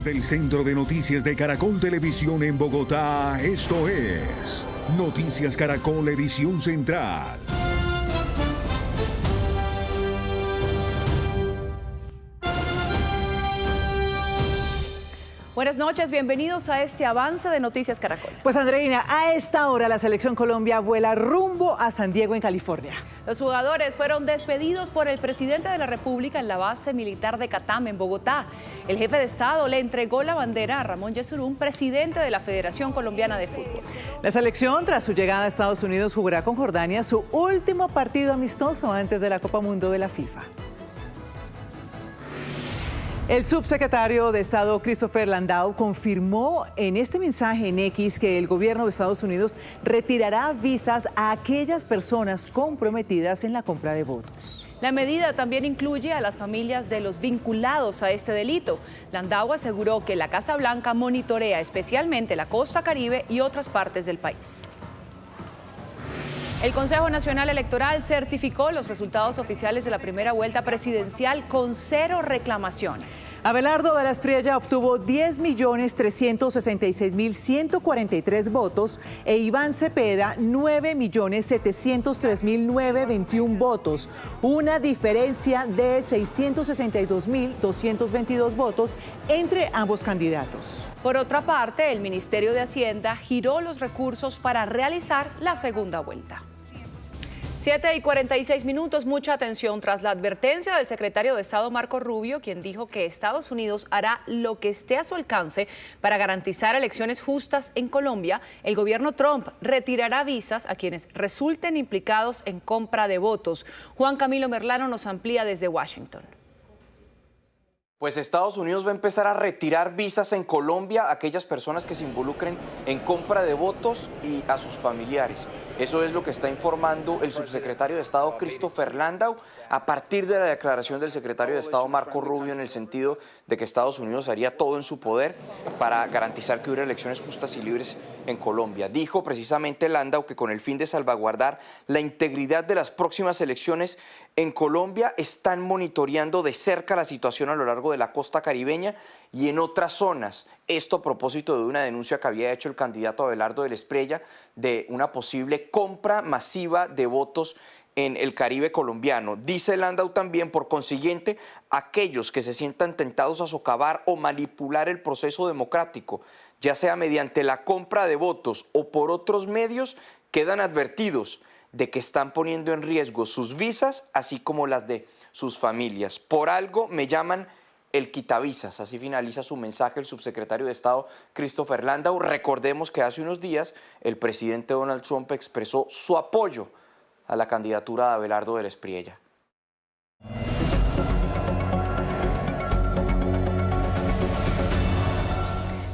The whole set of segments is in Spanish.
Del Centro de Noticias de Caracol Televisión en Bogotá, esto es Noticias Caracol Edición Central. Buenas noches, bienvenidos a este avance de Noticias Caracol. Pues Andreina, a esta hora la Selección Colombia vuela rumbo a San Diego, en California. Los jugadores fueron despedidos por el presidente de la República en la base militar de Catam, en Bogotá. El jefe de Estado le entregó la bandera a Ramón Yesurún, presidente de la Federación Colombiana de Fútbol. La selección, tras su llegada a Estados Unidos, jugará con Jordania su último partido amistoso antes de la Copa Mundo de la FIFA. El subsecretario de Estado, Christopher Landau, confirmó en este mensaje en X que el gobierno de Estados Unidos retirará visas a aquellas personas comprometidas en la compra de votos. La medida también incluye a las familias de los vinculados a este delito. Landau aseguró que la Casa Blanca monitorea especialmente la costa Caribe y otras partes del país. El Consejo Nacional Electoral certificó los resultados oficiales de la primera vuelta presidencial con 0 reclamaciones. Abelardo de la Espriella obtuvo 10.366.143 votos e Iván Cepeda 9.703.921 votos, una diferencia de 662.222 votos entre ambos candidatos. Por otra parte, el Ministerio de Hacienda giró los recursos para realizar la segunda vuelta. 7:46, mucha atención tras la advertencia del secretario de Estado Marco Rubio, quien dijo que Estados Unidos hará lo que esté a su alcance para garantizar elecciones justas en Colombia. El gobierno Trump retirará visas a quienes resulten implicados en compra de votos. Juan Camilo Merlano nos amplía desde Washington. Pues Estados Unidos va a empezar a retirar visas en Colombia a aquellas personas que se involucren en compra de votos y a sus familiares. Eso es lo que está informando el subsecretario de Estado Christopher Landau a partir de la declaración del secretario de Estado Marco Rubio, en el sentido de que Estados Unidos haría todo en su poder para garantizar que hubiera elecciones justas y libres en Colombia. Dijo precisamente Landau que con el fin de salvaguardar la integridad de las próximas elecciones en Colombia están monitoreando de cerca la situación a lo largo de la costa caribeña y en otras zonas. Esto a propósito de una denuncia que había hecho el candidato Abelardo de la Espriella de una posible compra masiva de votos en el Caribe colombiano. Dice Landau también, por consiguiente, aquellos que se sientan tentados a socavar o manipular el proceso democrático, ya sea mediante la compra de votos o por otros medios, quedan advertidos de que están poniendo en riesgo sus visas, así como las de sus familias. Por algo me llaman el quitavisas. Así finaliza su mensaje el subsecretario de Estado Christopher Landau. Recordemos que hace unos días el presidente Donald Trump expresó su apoyo a la candidatura de Abelardo de la Espriella.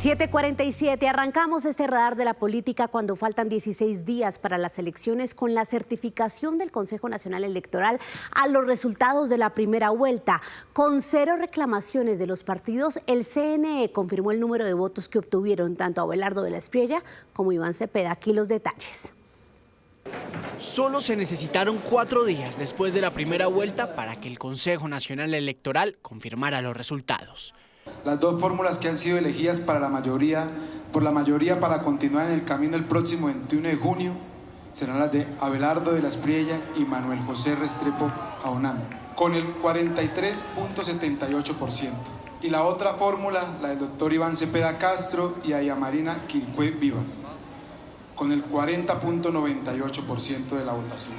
7:47, arrancamos este radar de la política cuando faltan 16 días para las elecciones, con la certificación del Consejo Nacional Electoral a los resultados de la primera vuelta. Con 0 reclamaciones de los partidos, el CNE confirmó el número de votos que obtuvieron tanto Abelardo de la Espriella como Iván Cepeda. Aquí los detalles. Solo se necesitaron 4 días después de la primera vuelta para que el Consejo Nacional Electoral confirmara los resultados. Las dos fórmulas que han sido elegidas por la mayoría para continuar en el camino el próximo 21 de junio serán las de Abelardo de la Espriella y Manuel José Restrepo Jaunam, con el 43.78%. Y la otra fórmula, la del doctor Iván Cepeda Castro y Aya Marina Quilcue Vivas, con el 40.98% de la votación.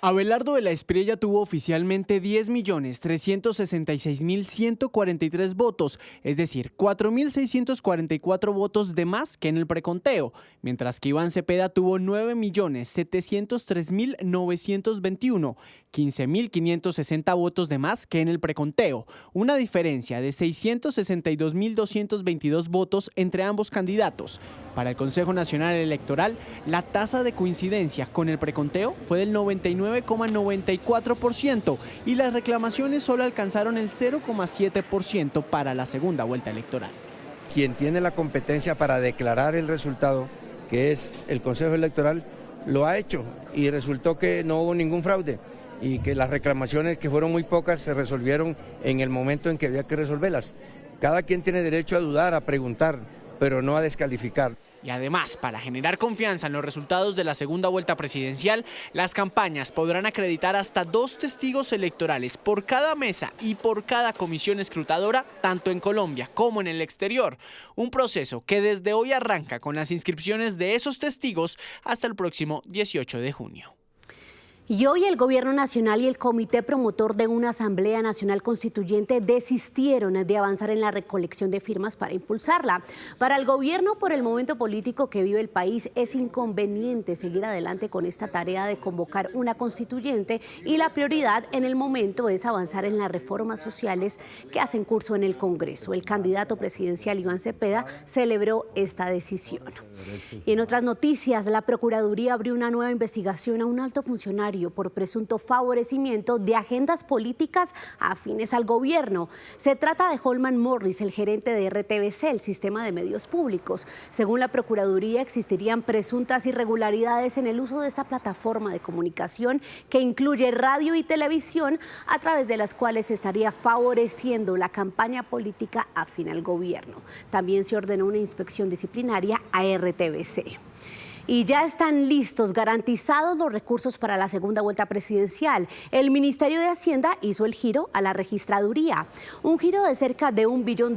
Abelardo de la Espriella tuvo oficialmente 10.366.143 votos, es decir, 4.644 votos de más que en el preconteo, mientras que Iván Cepeda tuvo 9.703.921, 15.560 votos de más que en el preconteo, una diferencia de 662.222 votos entre ambos candidatos. Para el Consejo Nacional Electoral, la tasa de coincidencia con el preconteo fue del 99,94% y las reclamaciones solo alcanzaron el 0,7% para la segunda vuelta electoral. Quien tiene la competencia para declarar el resultado, que es el Consejo Electoral, lo ha hecho y resultó que no hubo ningún fraude y que las reclamaciones, que fueron muy pocas, se resolvieron en el momento en que había que resolverlas. Cada quien tiene derecho a dudar, a preguntar, pero no a descalificar. Y además, para generar confianza en los resultados de la segunda vuelta presidencial, las campañas podrán acreditar hasta 2 testigos electorales por cada mesa y por cada comisión escrutadora, tanto en Colombia como en el exterior. Un proceso que desde hoy arranca con las inscripciones de esos testigos hasta el próximo 18 de junio. Y hoy el Gobierno Nacional y el Comité Promotor de una Asamblea Nacional Constituyente desistieron de avanzar en la recolección de firmas para impulsarla. Para el gobierno, por el momento político que vive el país, es inconveniente seguir adelante con esta tarea de convocar una constituyente y la prioridad en el momento es avanzar en las reformas sociales que hacen curso en el Congreso. El candidato presidencial Iván Cepeda celebró esta decisión. Y en otras noticias, la Procuraduría abrió una nueva investigación a un alto funcionario por presunto favorecimiento de agendas políticas afines al gobierno. Se trata de Holman Morris, el gerente de RTBC, el sistema de medios públicos. Según la Procuraduría, existirían presuntas irregularidades en el uso de esta plataforma de comunicación que incluye radio y televisión, a través de las cuales se estaría favoreciendo la campaña política afín al gobierno. También se ordenó una inspección disciplinaria a RTBC. Y ya están listos, garantizados los recursos para la segunda vuelta presidencial. El Ministerio de Hacienda hizo el giro a la registraduría. Un giro de cerca de $1 billón,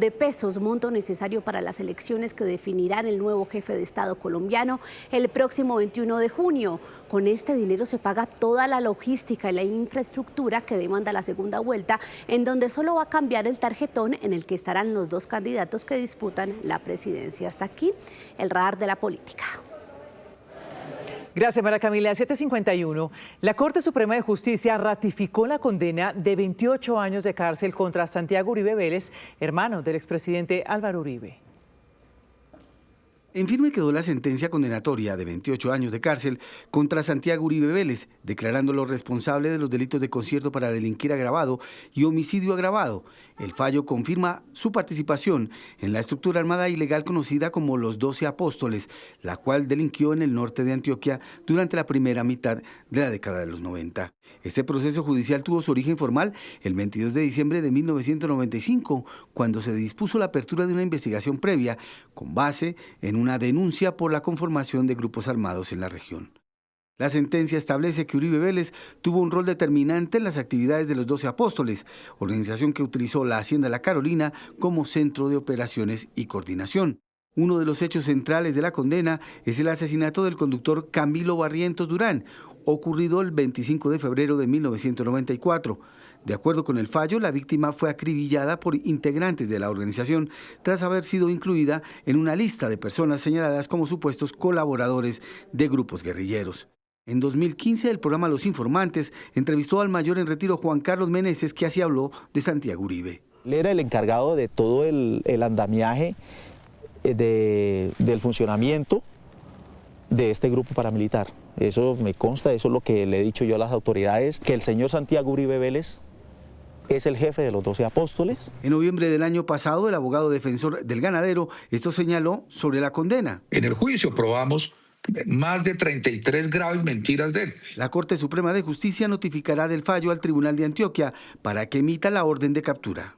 monto necesario para las elecciones que definirán el nuevo jefe de Estado colombiano el próximo 21 de junio. Con este dinero se paga toda la logística y la infraestructura que demanda la segunda vuelta, en donde solo va a cambiar el tarjetón en el que estarán los 2 candidatos que disputan la presidencia. Hasta aquí el radar de la política. Gracias, María Camila. 7:51. La Corte Suprema de Justicia ratificó la condena de 28 años de cárcel contra Santiago Uribe Vélez, hermano del expresidente Álvaro Uribe. En firme quedó la sentencia condenatoria de 28 años de cárcel contra Santiago Uribe Vélez, declarándolo responsable de los delitos de concierto para delinquir agravado y homicidio agravado. El fallo confirma su participación en la estructura armada ilegal conocida como los 12 Apóstoles, la cual delinquió en el norte de Antioquia durante la primera mitad de la década de los 90. Este proceso judicial tuvo su origen formal el 22 de diciembre de 1995, cuando se dispuso la apertura de una investigación previa con base en una denuncia por la conformación de grupos armados en la región. La sentencia establece que Uribe Vélez tuvo un rol determinante en las actividades de los 12 Apóstoles, organización que utilizó la Hacienda La Carolina como centro de operaciones y coordinación. Uno de los hechos centrales de la condena es el asesinato del conductor Camilo Barrientos Durán, ocurrido el 25 de febrero de 1994. De acuerdo con el fallo, la víctima fue acribillada por integrantes de la organización tras haber sido incluida en una lista de personas señaladas como supuestos colaboradores de grupos guerrilleros. En 2015, el programa Los Informantes entrevistó al mayor en retiro Juan Carlos Meneses, que así habló de Santiago Uribe. Él era el encargado de todo el andamiaje del funcionamiento de este grupo paramilitar. Eso me consta, eso es lo que le he dicho yo a las autoridades, que el señor Santiago Uribe Vélez es el jefe de los 12 Apóstoles. En noviembre del año pasado, el abogado defensor del ganadero esto señaló sobre la condena. En el juicio probamos más de 33 graves mentiras de él. La Corte Suprema de Justicia notificará del fallo al Tribunal de Antioquia para que emita la orden de captura.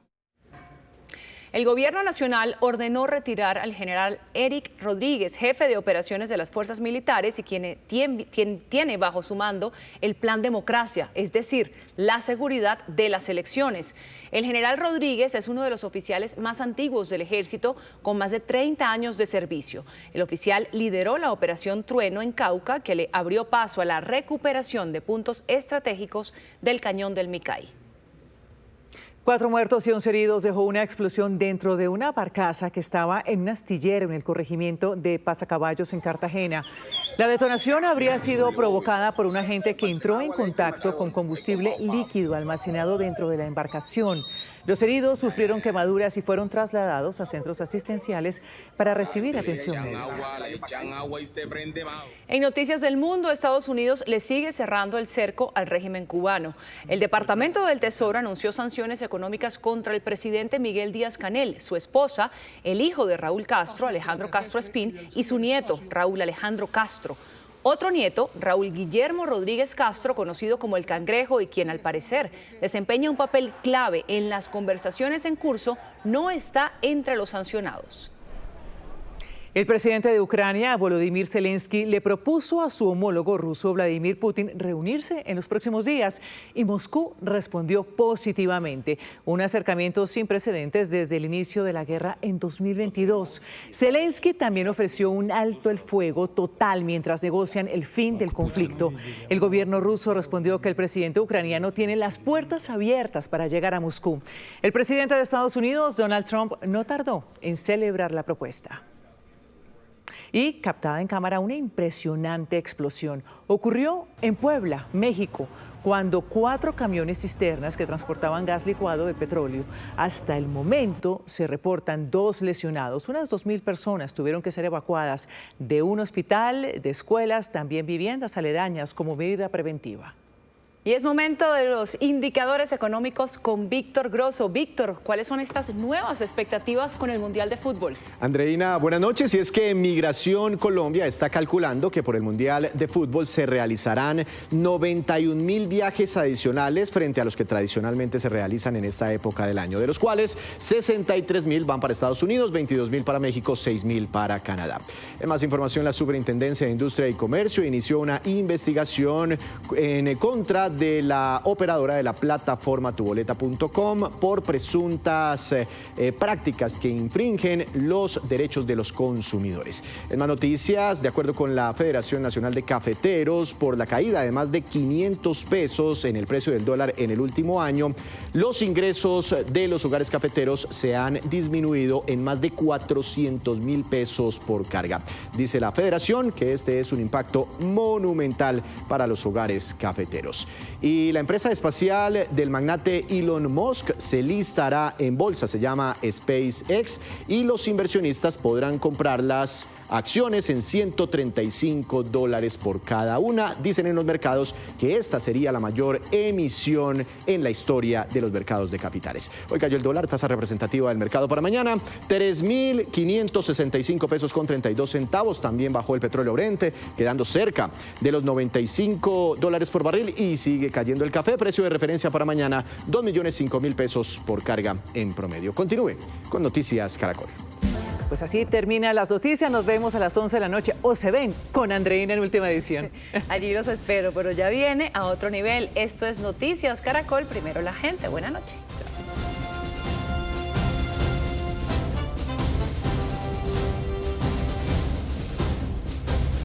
El Gobierno Nacional ordenó retirar al general Eric Rodríguez, jefe de operaciones de las fuerzas militares y quien tiene bajo su mando el Plan Democracia, es decir, la seguridad de las elecciones. El general Rodríguez es uno de los oficiales más antiguos del Ejército, con más de 30 años de servicio. El oficial lideró la Operación Trueno en Cauca, que le abrió paso a la recuperación de puntos estratégicos del Cañón del Micay. 4 muertos y 11 heridos dejó una explosión dentro de una barcaza que estaba en un astillero en el corregimiento de Pasacaballos, en Cartagena. La detonación habría sido provocada por un agente que entró en contacto con combustible líquido almacenado dentro de la embarcación. Los heridos sufrieron quemaduras y fueron trasladados a centros asistenciales para recibir atención médica. En noticias del mundo, Estados Unidos le sigue cerrando el cerco al régimen cubano. El Departamento del Tesoro anunció sanciones económicas contra el presidente Miguel Díaz-Canel, su esposa, el hijo de Raúl Castro, Alejandro Castro Espín, y su nieto, Raúl Alejandro Castro. Otro nieto, Raúl Guillermo Rodríguez Castro, conocido como el Cangrejo y quien al parecer desempeña un papel clave en las conversaciones en curso, no está entre los sancionados. El presidente de Ucrania, Volodymyr Zelensky, le propuso a su homólogo ruso, Vladimir Putin, reunirse en los próximos días y Moscú respondió positivamente. Un acercamiento sin precedentes desde el inicio de la guerra en 2022. Zelensky también ofreció un alto el fuego total mientras negocian el fin del conflicto. El gobierno ruso respondió que el presidente ucraniano tiene las puertas abiertas para llegar a Moscú. El presidente de Estados Unidos, Donald Trump, no tardó en celebrar la propuesta. Y captada en cámara una impresionante explosión. Ocurrió en Puebla, México, cuando 4 camiones cisternas que transportaban gas licuado de petróleo. Hasta el momento se reportan 2 lesionados. Unas 2.000 personas tuvieron que ser evacuadas de un hospital, de escuelas, también viviendas aledañas como medida preventiva. Y es momento de los indicadores económicos con Víctor Grosso. Víctor, ¿cuáles son estas nuevas expectativas con el Mundial de Fútbol? Andreina, buenas noches. Y es que Migración Colombia está calculando que por el Mundial de Fútbol se realizarán 91.000 viajes adicionales frente a los que tradicionalmente se realizan en esta época del año, de los cuales 63.000 van para Estados Unidos, 22.000 para México, 6.000 para Canadá. En más información, la Superintendencia de Industria y Comercio inició una investigación en contra de la operadora de la plataforma tuboleta.com por presuntas prácticas que infringen los derechos de los consumidores. En más noticias, de acuerdo con la Federación Nacional de Cafeteros, por la caída de más de 500 pesos en el precio del dólar en el último año, los ingresos de los hogares cafeteros se han disminuido en más de 400.000 pesos por carga. Dice la Federación que este es un impacto monumental para los hogares cafeteros. Y la empresa espacial del magnate Elon Musk se listará en bolsa, se llama SpaceX, y los inversionistas podrán comprar las acciones en $135 por cada una. Dicen en los mercados que esta sería la mayor emisión en la historia de los mercados de capitales. Hoy cayó el dólar, tasa representativa del mercado para mañana, 3.565 pesos con 32 centavos. También bajó el petróleo Brent, quedando cerca de los $95 por barril, y sigue cayendo el café. Precio de referencia para mañana, 2.005.000 pesos por carga en promedio. Continúe con Noticias Caracol. Pues así terminan las noticias. Nos vemos a las 11 de la noche, o se ven con Andreina en Última Edición. Allí los espero, pero ya viene a otro nivel. Esto es Noticias Caracol, primero la gente. Buenas noches.